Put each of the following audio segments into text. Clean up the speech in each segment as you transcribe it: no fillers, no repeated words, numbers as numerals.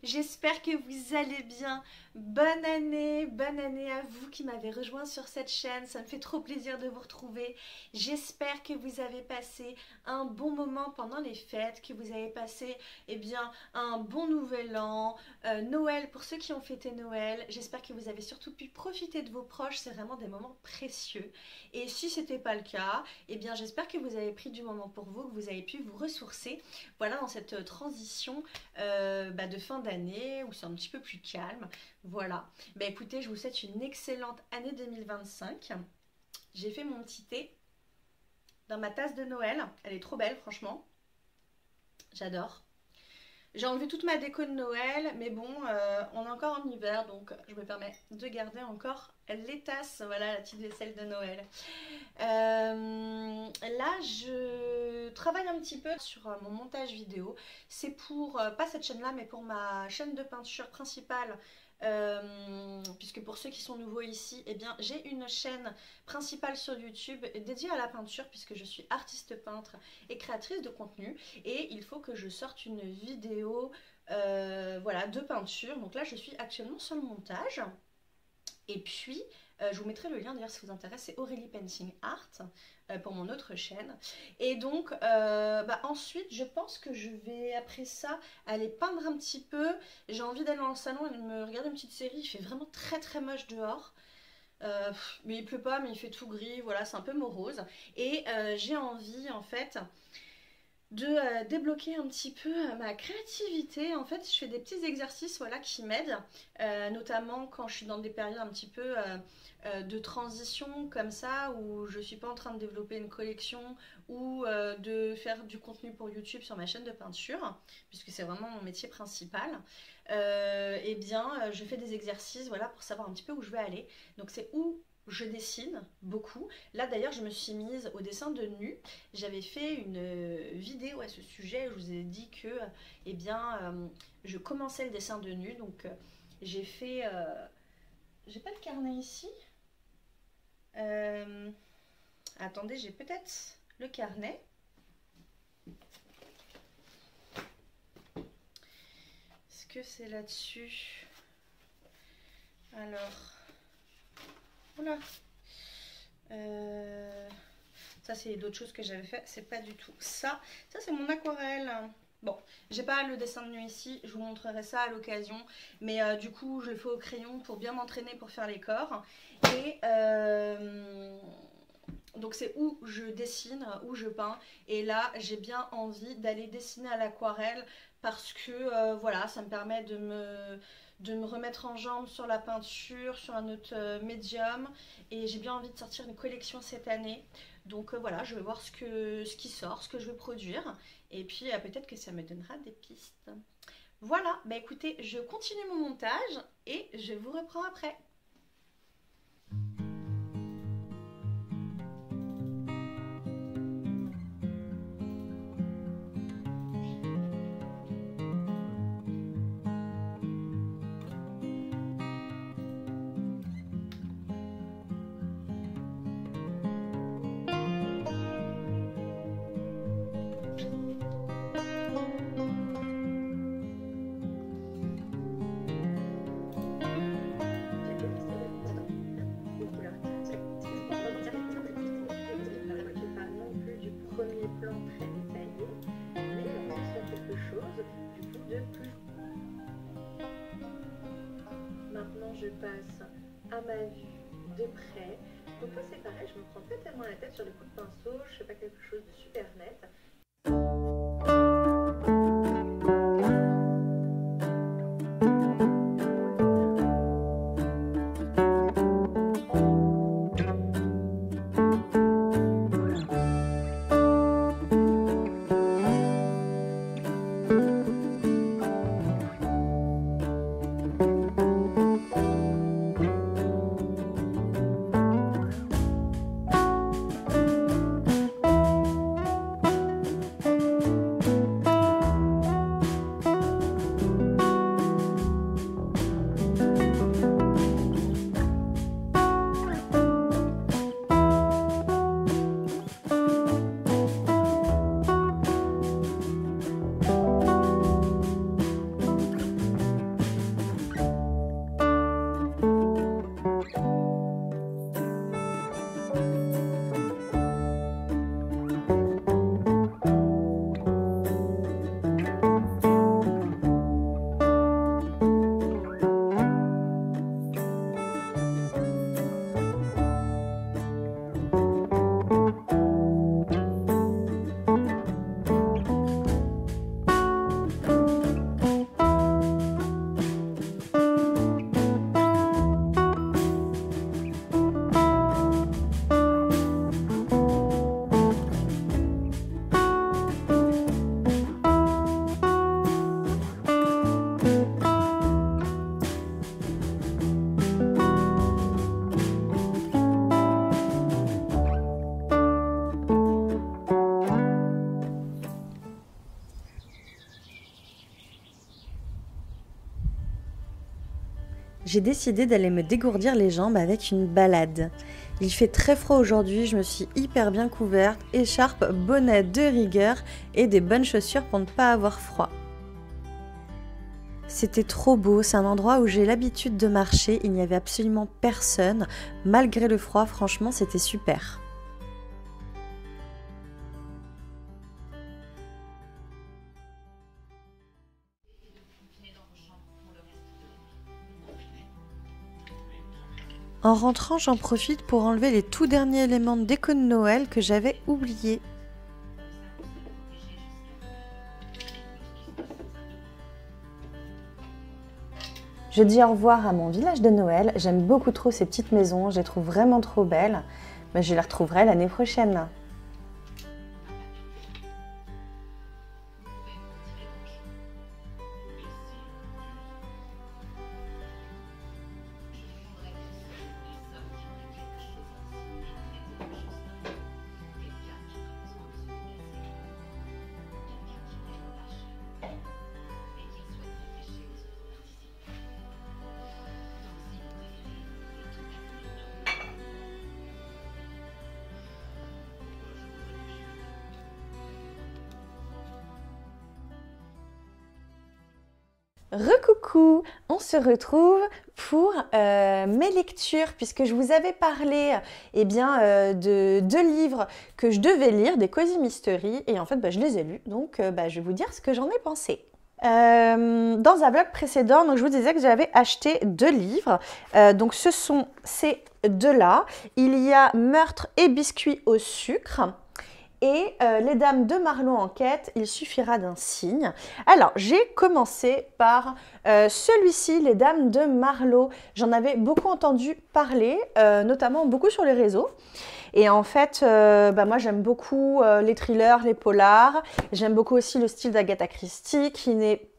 j'espère que vous allez bien. Bonne année à vous qui m'avez rejoint sur cette chaîne, ça me fait trop plaisir de vous retrouver. J'espère que vous avez passé un bon moment pendant les fêtes, que vous avez passé un bon nouvel an, Noël pour ceux qui ont fêté Noël. J'espère que vous avez surtout pu profiter de vos proches, c'est vraiment des moments précieux. Et si ce n'était pas le cas, j'espère que vous avez pris du moment pour vous, que vous avez pu vous ressourcer. Voilà, dans cette transition de fin d'année où c'est un petit peu plus calme. Voilà, écoutez, je vous souhaite une excellente année 2025. J'ai fait mon petit thé dans ma tasse de Noël, elle est trop belle franchement, j'adore. J'ai enlevé toute ma déco de Noël, mais bon, on est encore en hiver, donc je me permets de garder encore les tasses, voilà la petite vaisselle de Noël. Là, je travaille un petit peu sur mon montage vidéo. C'est pour, pas cette chaîne-là, mais pour ma chaîne de peinture principale. Puisque pour ceux qui sont nouveaux ici, j'ai une chaîne principale sur YouTube dédiée à la peinture puisque je suis artiste peintre et créatrice de contenu et il faut que je sorte une vidéo de peinture. Donc là je suis actuellement sur le montage et puis je vous mettrai le lien d'ailleurs si ça vous intéresse, c'est Aurélie Painting Art pour mon autre chaîne. Et donc ensuite je pense que je vais après ça aller peindre un petit peu. J'ai envie d'aller dans le salon et de me regarder une petite série. Il fait vraiment très moche dehors. Mais il pleut pas, mais il fait tout gris, voilà, c'est un peu morose. Et j'ai envie en fait de débloquer un petit peu ma créativité. En fait, je fais des petits exercices voilà, qui m'aident, notamment quand je suis dans des périodes un petit peu de transition comme ça, où je suis pas en train de développer une collection ou de faire du contenu pour YouTube sur ma chaîne de peinture, puisque c'est vraiment mon métier principal. Je fais des exercices voilà, pour savoir un petit peu où je vais aller. Donc c'est où je dessine beaucoup. Là d'ailleurs je me suis mise au dessin de nu. J'avais fait une vidéo à ce sujet où je vous ai dit que je commençais le dessin de nu. Donc j'ai fait... j'ai pas le carnet ici. Attendez, j'ai peut-être le carnet. Est-ce que c'est là-dessus? Alors... Voilà. Ça c'est d'autres choses que j'avais fait, c'est pas du tout ça. Ça c'est mon aquarelle. Bon, j'ai pas le dessin de nu ici, je vous montrerai ça à l'occasion. Mais du coup je le fais au crayon pour bien m'entraîner pour faire les corps. Et donc c'est où je dessine, où je peins. Et là j'ai bien envie d'aller dessiner à l'aquarelle parce que voilà, ça me permet de me remettre en jambe sur la peinture, sur un autre médium. Et j'ai bien envie de sortir une collection cette année. Donc voilà, je vais voir ce qui sort, ce que je veux produire. Et puis peut-être que ça me donnera des pistes. Voilà, écoutez, je continue mon montage et je vous reprends après. Maintenant je passe à ma vue de près. Donc là c'est pareil, je me prends pas tellement la tête sur les coups de pinceau, je fais pas quelque chose de super net. J'ai décidé d'aller me dégourdir les jambes avec une balade. Il fait très froid aujourd'hui, je me suis hyper bien couverte, écharpe, bonnet de rigueur et des bonnes chaussures pour ne pas avoir froid. C'était trop beau, c'est un endroit où j'ai l'habitude de marcher, il n'y avait absolument personne. Malgré le froid, franchement, c'était super. En rentrant, j'en profite pour enlever les tout derniers éléments de déco de Noël que j'avais oubliés. Je dis au revoir à mon village de Noël. J'aime beaucoup trop ces petites maisons, je les trouve vraiment trop belles. Mais je les retrouverai l'année prochaine. Recoucou, on se retrouve pour mes lectures puisque je vous avais parlé de deux livres que je devais lire, des Cozy Mystery, et en fait je les ai lus, donc je vais vous dire ce que j'en ai pensé. Dans un vlog précédent, donc, je vous disais que j'avais acheté deux livres, donc ce sont ces deux-là. Il y a Meurtre et biscuits au sucre. Et Les Dames de Marlowe en quête, il suffira d'un signe. Alors, j'ai commencé par celui-ci, Les Dames de Marlowe. J'en avais beaucoup entendu parler, notamment beaucoup sur les réseaux. Et en fait, moi j'aime beaucoup les thrillers, les polars. J'aime beaucoup aussi le style d'Agatha Christie, qui n'est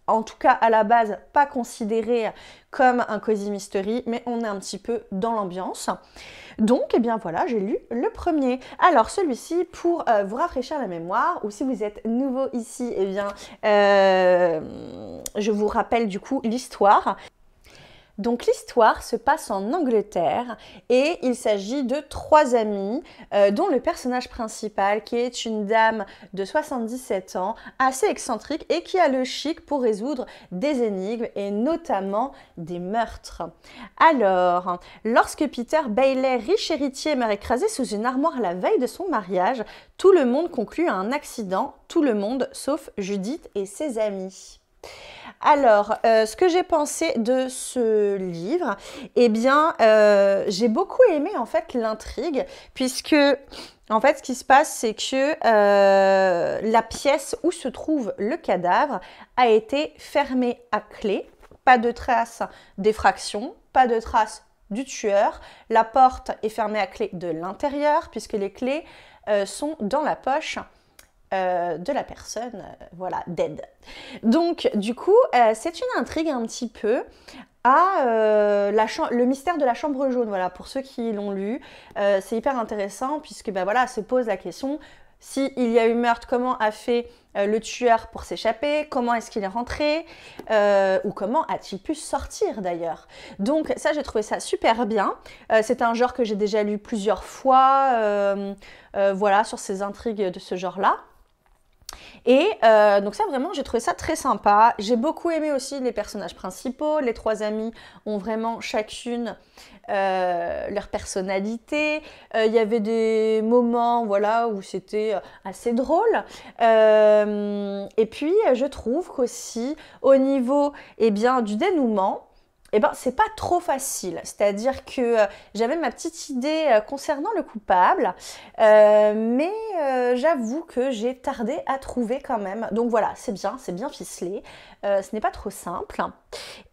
en tout cas à la base pas considéré comme un cozy mystery, mais on est un petit peu dans l'ambiance. Donc, voilà, j'ai lu le premier. Alors, celui-ci, pour vous rafraîchir la mémoire, ou si vous êtes nouveau ici, je vous rappelle du coup l'histoire. Donc l'histoire se passe en Angleterre et il s'agit de trois amis dont le personnage principal qui est une dame de 77 ans, assez excentrique et qui a le chic pour résoudre des énigmes et notamment des meurtres. Alors, lorsque Peter Bailey, riche héritier, meurt écrasé sous une armoire la veille de son mariage, tout le monde conclut à un accident, tout le monde sauf Judith et ses amis. Alors, ce que j'ai pensé de ce livre, j'ai beaucoup aimé en fait l'intrigue, puisque en fait ce qui se passe c'est que la pièce où se trouve le cadavre a été fermée à clé, pas de traces d'effraction, pas de traces du tueur, la porte est fermée à clé de l'intérieur puisque les clés sont dans la poche de la personne, dead. Donc, du coup, c'est une intrigue un petit peu à le mystère de la chambre jaune. Voilà, pour ceux qui l'ont lu, c'est hyper intéressant puisque, se pose la question, s'il y a eu meurtre, comment a fait le tueur pour s'échapper, comment est-ce qu'il est rentré, ou comment a-t-il pu sortir d'ailleurs. Donc ça, j'ai trouvé ça super bien. C'est un genre que j'ai déjà lu plusieurs fois, sur ces intrigues de ce genre-là. Et donc ça vraiment j'ai trouvé ça très sympa. J'ai beaucoup aimé aussi les personnages principaux. Les trois amies ont vraiment chacune leur personnalité. Il y avait des moments où c'était assez drôle. Et puis je trouve qu'aussi au niveau du dénouement, c'est pas trop facile. C'est-à-dire que j'avais ma petite idée concernant le coupable, mais j'avoue que j'ai tardé à trouver quand même. Donc voilà, c'est bien ficelé. Ce n'est pas trop simple.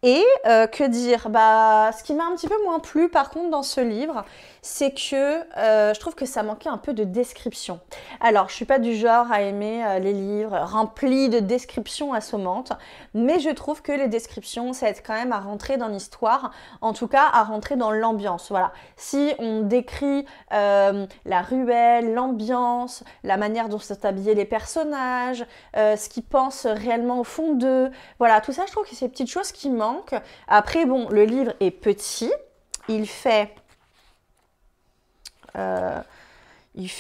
Et que dire, ce qui m'a un petit peu moins plu par contre dans ce livre, c'est que je trouve que ça manquait un peu de description. Alors, je suis pas du genre à aimer les livres remplis de descriptions assommantes, mais je trouve que les descriptions, ça aide quand même à rentrer dans l'histoire, en tout cas à rentrer dans l'ambiance. Voilà. Si on décrit la ruelle, l'ambiance, la manière dont sont habillés les personnages, ce qu'ils pensent réellement au fond d'eux, voilà, tout ça, je trouve que c'est des petites choses chose qui manque. Après, bon, le livre est petit. Il fait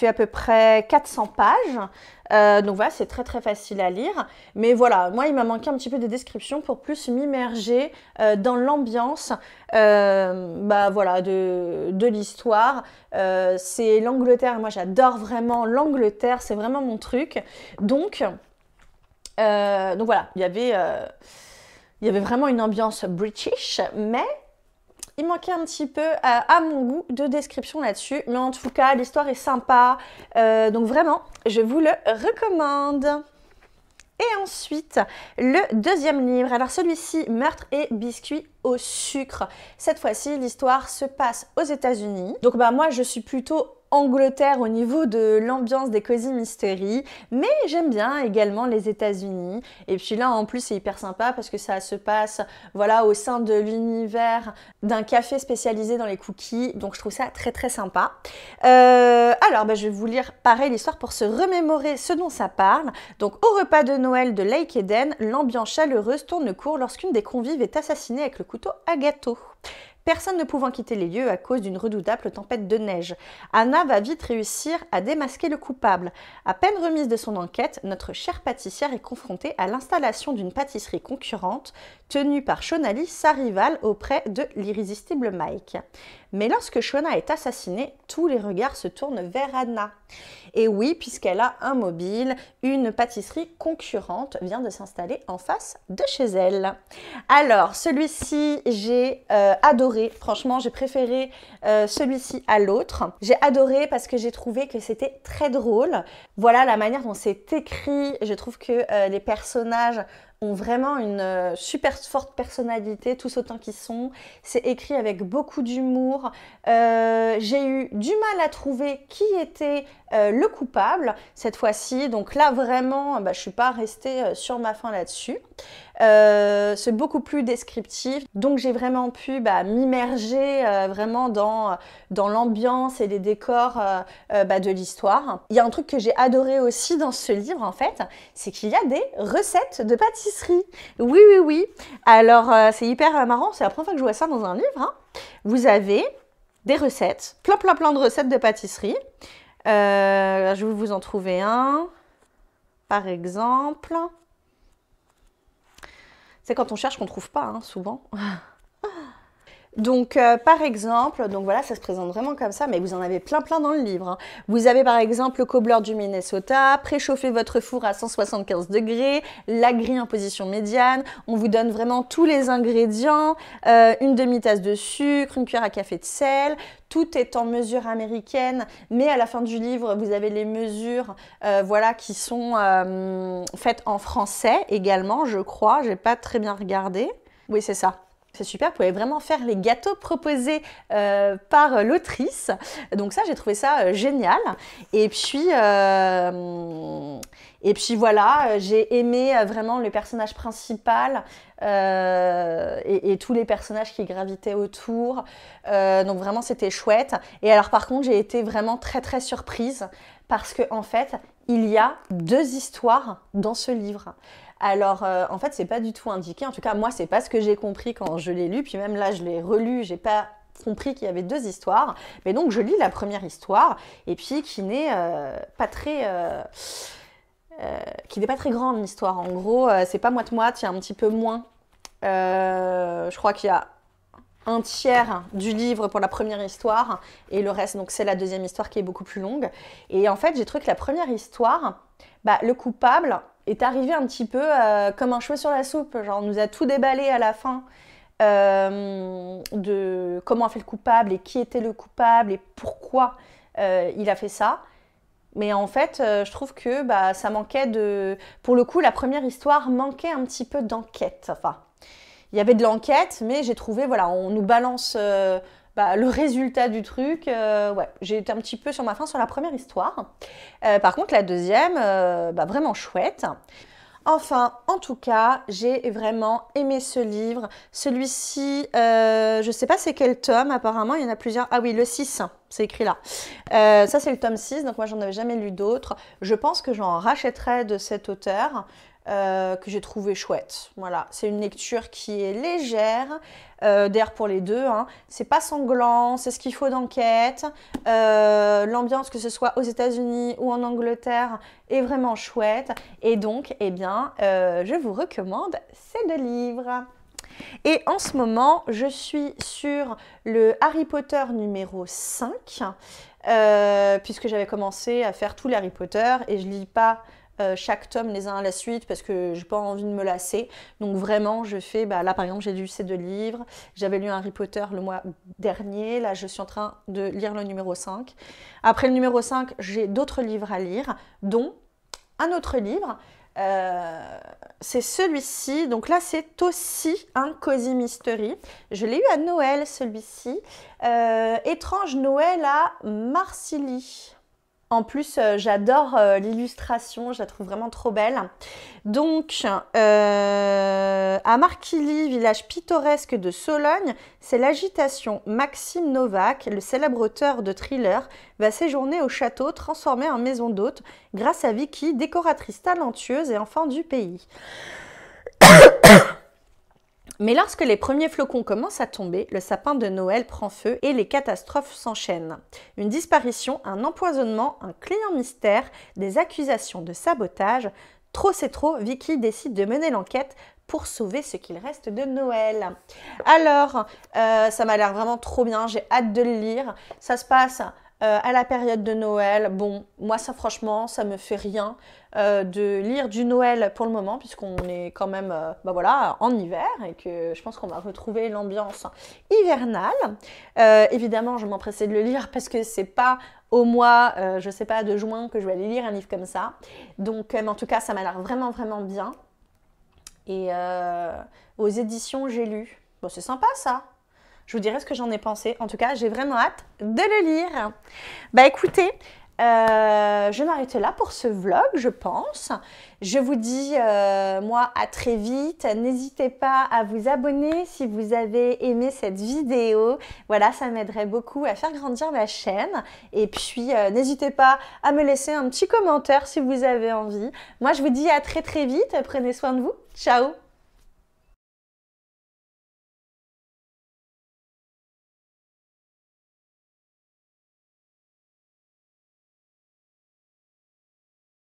à peu près 400 pages. Donc voilà, c'est très très facile à lire. Mais voilà, moi, il m'a manqué un petit peu des descriptions pour plus m'immerger dans l'ambiance voilà, de l'histoire. C'est l'Angleterre. Moi, j'adore vraiment l'Angleterre. C'est vraiment mon truc. Donc voilà, il y avait vraiment une ambiance british, mais il manquait un petit peu, à mon goût, de description là-dessus. Mais en tout cas, l'histoire est sympa. Donc vraiment, je vous le recommande. Et ensuite, le deuxième livre. Alors celui-ci, Meurtre et biscuits au sucre. Cette fois-ci, l'histoire se passe aux États-Unis. Donc moi, je suis plutôt Angleterre au niveau de l'ambiance des Cozy Mystery, mais j'aime bien également les États-Unis. Et puis là, en plus, c'est hyper sympa parce que ça se passe, voilà, au sein de l'univers d'un café spécialisé dans les cookies. Donc, je trouve ça très, très sympa. Alors, je vais vous lire pareil l'histoire pour se remémorer ce dont ça parle. Donc, au repas de Noël de Lake Eden, l'ambiance chaleureuse tourne court lorsqu'une des convives est assassinée avec le couteau à gâteau. Personne ne pouvant quitter les lieux à cause d'une redoutable tempête de neige. Anna va vite réussir à démasquer le coupable. À peine remise de son enquête, notre chère pâtissière est confrontée à l'installation d'une pâtisserie concurrente tenue par Shonali, sa rivale, auprès de l'irrésistible Mike. Mais lorsque Shona est assassinée, tous les regards se tournent vers Anna. Et oui, puisqu'elle a un mobile, une pâtisserie concurrente vient de s'installer en face de chez elle. Alors, celui-ci, j'ai adoré. Franchement, j'ai préféré celui-ci à l'autre. J'ai adoré parce que j'ai trouvé que c'était très drôle. Voilà la manière dont c'est écrit. Je trouve que les personnages ont vraiment une super forte personnalité, tous autant qu'ils sont. C'est écrit avec beaucoup d'humour. J'ai eu du mal à trouver qui était le coupable cette fois-ci. Donc là, vraiment, je ne suis pas restée sur ma faim là-dessus. C'est beaucoup plus descriptif. Donc j'ai vraiment pu m'immerger vraiment dans l'ambiance et les décors de l'histoire. Il y a un truc que j'ai adoré aussi dans ce livre, en fait, c'est qu'il y a des recettes de pâtisserie. Oui, oui, oui. Alors, c'est hyper marrant. C'est la première fois que je vois ça dans un livre. Hein. Vous avez des recettes, plein de recettes de pâtisserie. Je vais vous en trouver un, par exemple. C'est quand on cherche qu'on ne trouve pas, hein, souvent. Donc, par exemple, donc voilà, ça se présente vraiment comme ça, mais vous en avez plein dans le livre. Hein. Vous avez par exemple le cobbler du Minnesota, préchauffez votre four à 175 degrés, la grille en position médiane. On vous donne vraiment tous les ingrédients, une demi-tasse de sucre, une cuillère à café de sel. Tout est en mesure américaine, mais à la fin du livre, vous avez les mesures voilà, qui sont faites en français également, je crois. Je n'ai pas très bien regardé. Oui, c'est ça. C'est super, vous pouvez vraiment faire les gâteaux proposés par l'autrice. Donc ça, j'ai trouvé ça génial. Et puis voilà, j'ai aimé vraiment le personnage principal et tous les personnages qui gravitaient autour. Donc vraiment, c'était chouette. Et alors par contre, j'ai été vraiment très surprise parce qu'en fait, il y a 2 histoires dans ce livre. Alors, en fait, c'est pas du tout indiqué. En tout cas, moi, c'est pas ce que j'ai compris quand je l'ai lu. Puis même là, je l'ai relu, j'ai pas compris qu'il y avait 2 histoires. Mais donc, je lis la première histoire, et puis qui n'est pas très grande l'histoire. En gros, c'est pas moite-moite, il y a un petit peu moins. Je crois qu'il y a un tiers du livre pour la première histoire, et le reste, donc c'est la deuxième histoire qui est beaucoup plus longue. Et en fait, j'ai trouvé que la première histoire, le coupable est arrivé un petit peu comme un cheveu sur la soupe. Genre, on nous a tout déballé à la fin de comment a fait le coupable et qui était le coupable et pourquoi il a fait ça. Mais en fait, je trouve que ça manquait de... Pour le coup, la première histoire manquait un petit peu d'enquête. Enfin, il y avait de l'enquête, mais j'ai trouvé, voilà, on nous balance... le résultat du truc, ouais, j'ai été un petit peu sur ma faim sur la première histoire. Par contre, la deuxième, vraiment chouette. Enfin, en tout cas, j'ai vraiment aimé ce livre. Celui-ci, je ne sais pas c'est quel tome, apparemment, il y en a plusieurs. Ah oui, le 6, c'est écrit là. Ça, c'est le tome 6, donc moi, j'en avais jamais lu d'autres. Je pense que j'en rachèterai de cet auteur. que j'ai trouvé chouette. Voilà, c'est une lecture qui est légère, d'ailleurs pour les deux, hein. C'est pas sanglant, c'est ce qu'il faut d'enquête. L'ambiance, que ce soit aux États-Unis ou en Angleterre, est vraiment chouette. Et donc, eh bien, je vous recommande ces deux livres. Et en ce moment, je suis sur le Harry Potter numéro 5, puisque j'avais commencé à faire tous les Harry Potter et je lis pas chaque tome les uns à la suite parce que j'ai pas envie de me lasser. Donc vraiment, je fais, là par exemple, j'ai lu ces deux livres. J'avais lu Harry Potter le mois dernier. Là, je suis en train de lire le numéro 5. Après le numéro 5, j'ai d'autres livres à lire, dont un autre livre. C'est celui-ci. Donc là, c'est aussi un Cozy Mystery. Je l'ai eu à Noël, celui-ci. Étrange Noël à Marcilly. En plus, j'adore l'illustration, je la trouve vraiment trop belle. Donc, à Marquilly, village pittoresque de Sologne, c'est l'agitation. Maxime Novak, le célèbre auteur de thriller, va séjourner au château transformé en maison d'hôte grâce à Vicky, décoratrice talentueuse et enfant du pays. Mais lorsque les premiers flocons commencent à tomber, le sapin de Noël prend feu et les catastrophes s'enchaînent. Une disparition, un empoisonnement, un client mystère, des accusations de sabotage. Trop c'est trop, Vicky décide de mener l'enquête pour sauver ce qu'il reste de Noël. Alors, ça m'a l'air vraiment trop bien, j'ai hâte de le lire. Ça se passe à la période de Noël. Bon, moi ça franchement, ça me fait rien de lire du Noël pour le moment, puisqu'on est quand même en hiver et que je pense qu'on va retrouver l'ambiance hivernale. Évidemment, je m'empressais de le lire parce que c'est pas au mois, je sais pas, de juin que je vais aller lire un livre comme ça. Donc, en tout cas, ça m'a l'air vraiment, vraiment bien. Et aux éditions J'ai lu. Bon, c'est sympa ça. Je vous dirai ce que j'en ai pensé. En tout cas, j'ai vraiment hâte de le lire. Écoutez, je m'arrête là pour ce vlog, je pense. Je vous dis, moi, à très vite. N'hésitez pas à vous abonner si vous avez aimé cette vidéo. Voilà, ça m'aiderait beaucoup à faire grandir ma chaîne. Et puis, n'hésitez pas à me laisser un petit commentaire si vous avez envie. Moi, je vous dis à très très vite. Prenez soin de vous. Ciao!